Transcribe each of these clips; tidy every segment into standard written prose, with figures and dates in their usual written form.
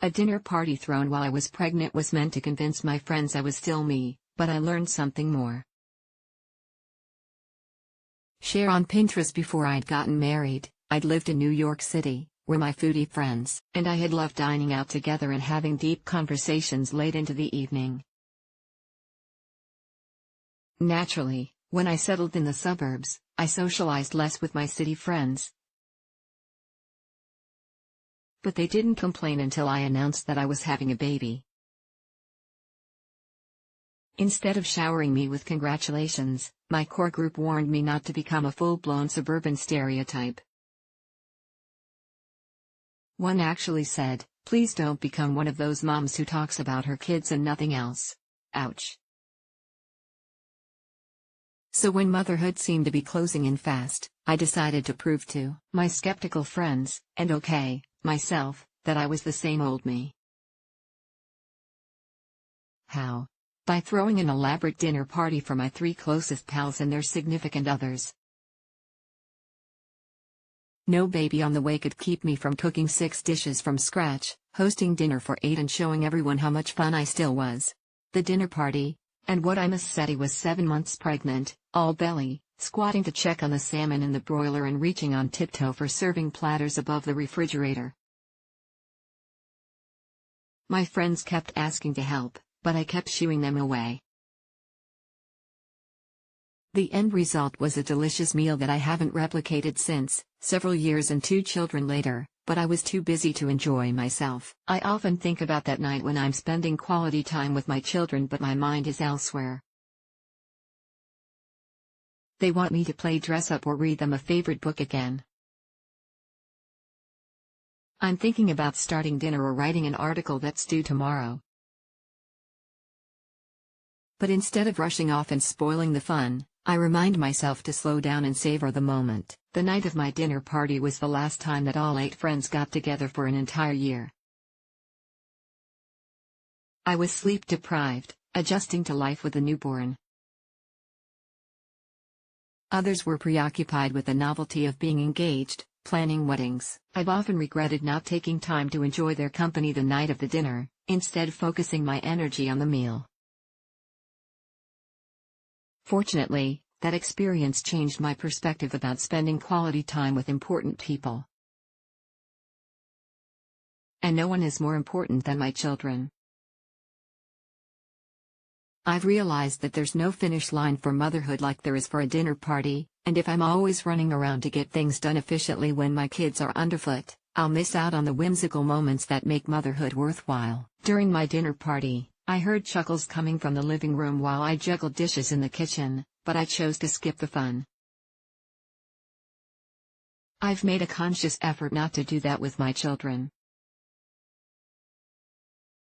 A dinner party thrown while I was pregnant was meant to convince my friends I was still me, but I learned something more. Share on Pinterest. Before I'd gotten married, I'd lived in New York City, where my foodie friends and I had loved dining out together and having deep conversations late into the evening. Naturally, when I settled in the suburbs, I socialized less with my city friends. But they didn't complain until I announced that I was having a baby. Instead of showering me with congratulations, my core group warned me not to become a full-blown suburban stereotype. One actually said, "Please don't become one of those moms who talks about her kids and nothing else." Ouch. So when motherhood seemed to be closing in fast, I decided to prove to my skeptical friends, and myself, that I was the same old me. How? By throwing an elaborate dinner party for my 3 closest pals and their significant others. No baby on the way could keep me from cooking 6 dishes from scratch, hosting dinner for 8 and showing everyone how much fun I still was. The dinner party, and what I must say was 7 months pregnant, all belly, squatting to check on the salmon in the broiler and reaching on tiptoe for serving platters above the refrigerator. My friends kept asking to help, but I kept shooing them away. The end result was a delicious meal that I haven't replicated since, several years and 2 children later, but I was too busy to enjoy myself. I often think about that night when I'm spending quality time with my children but my mind is elsewhere. They want me to play dress up or read them a favorite book again. I'm thinking about starting dinner or writing an article that's due tomorrow. But instead of rushing off and spoiling the fun, I remind myself to slow down and savor the moment. The night of my dinner party was the last time that all 8 friends got together for an entire year. I was sleep deprived, adjusting to life with a newborn. Others were preoccupied with the novelty of being engaged, planning weddings. I've often regretted not taking time to enjoy their company the night of the dinner, instead focusing my energy on the meal. Fortunately, that experience changed my perspective about spending quality time with important people. And no one is more important than my children. I've realized that there's no finish line for motherhood like there is for a dinner party, and if I'm always running around to get things done efficiently when my kids are underfoot, I'll miss out on the whimsical moments that make motherhood worthwhile. During my dinner party, I heard chuckles coming from the living room while I juggled dishes in the kitchen, but I chose to skip the fun. I've made a conscious effort not to do that with my children.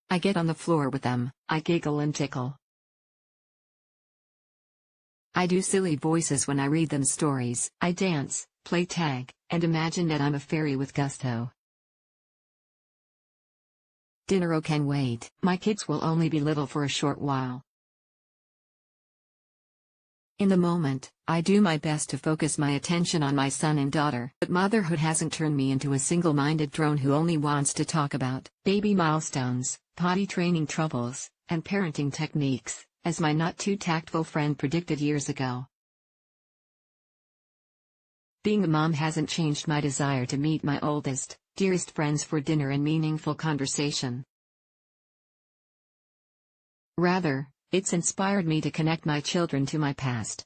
I get on the floor with them, I giggle and tickle. I do silly voices when I read them stories. I dance, play tag, and imagine that I'm a fairy with gusto. Dinner can wait. My kids will only be little for a short while. In the moment, I do my best to focus my attention on my son and daughter. But motherhood hasn't turned me into a single-minded drone who only wants to talk about baby milestones, potty training troubles, and parenting techniques, as my not-too-tactful friend predicted years ago. Being a mom hasn't changed my desire to meet my oldest, dearest friends for dinner and meaningful conversation. Rather, it's inspired me to connect my children to my past.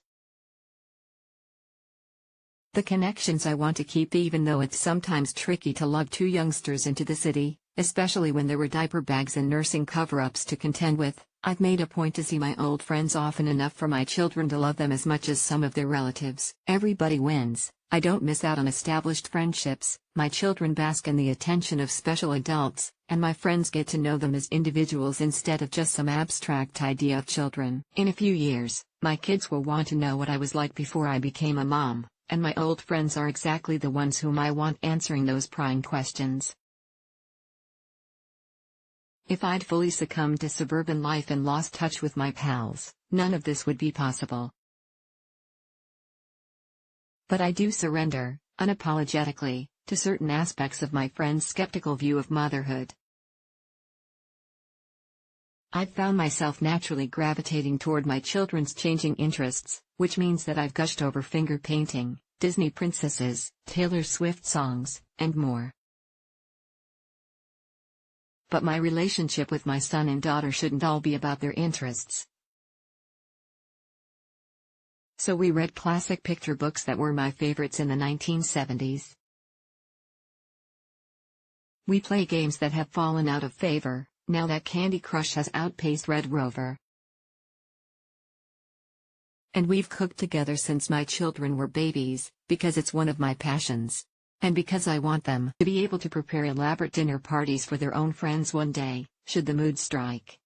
The connections I want to keep even though it's sometimes tricky to lug 2 youngsters into the city, especially when there were diaper bags and nursing cover-ups to contend with. I've made a point to see my old friends often enough for my children to love them as much as some of their relatives. Everybody wins. I don't miss out on established friendships, my children bask in the attention of special adults, and my friends get to know them as individuals instead of just some abstract idea of children. In a few years, my kids will want to know what I was like before I became a mom, and my old friends are exactly the ones whom I want answering those prying questions. If I'd fully succumbed to suburban life and lost touch with my pals, none of this would be possible. But I do surrender, unapologetically, to certain aspects of my friend's skeptical view of motherhood. I've found myself naturally gravitating toward my children's changing interests, which means that I've gushed over finger painting, Disney princesses, Taylor Swift songs, and more. But my relationship with my son and daughter shouldn't all be about their interests. So we read classic picture books that were my favorites in the 1970s. We play games that have fallen out of favor, now that Candy Crush has outpaced Red Rover. And we've cooked together since my children were babies, because it's one of my passions. And because I want them to be able to prepare elaborate dinner parties for their own friends one day, should the mood strike.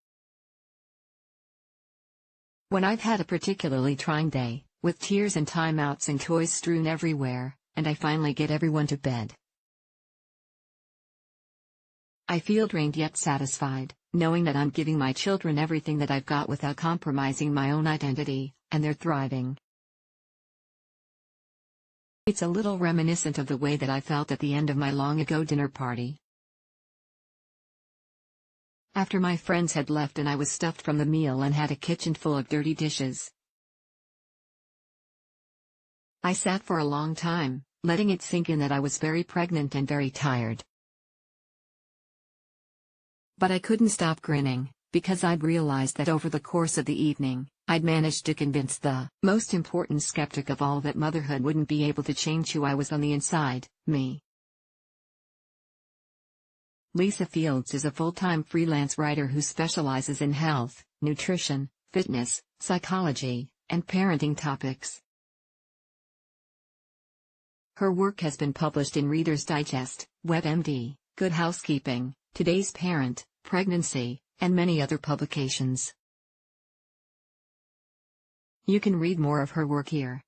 When I've had a particularly trying day, with tears and timeouts and toys strewn everywhere, and I finally get everyone to bed, I feel drained yet satisfied, knowing that I'm giving my children everything that I've got without compromising my own identity, and they're thriving. It's a little reminiscent of the way that I felt at the end of my long-ago dinner party. After my friends had left and I was stuffed from the meal and had a kitchen full of dirty dishes, I sat for a long time, letting it sink in that I was very pregnant and very tired. But I couldn't stop grinning, because I'd realized that over the course of the evening, I'd managed to convince the most important skeptic of all that motherhood wouldn't be able to change who I was on the inside, me. Lisa Fields is a full-time freelance writer who specializes in health, nutrition, fitness, psychology, and parenting topics. Her work has been published in Reader's Digest, WebMD, Good Housekeeping, Today's Parent, Pregnancy, and many other publications. You can read more of her work here.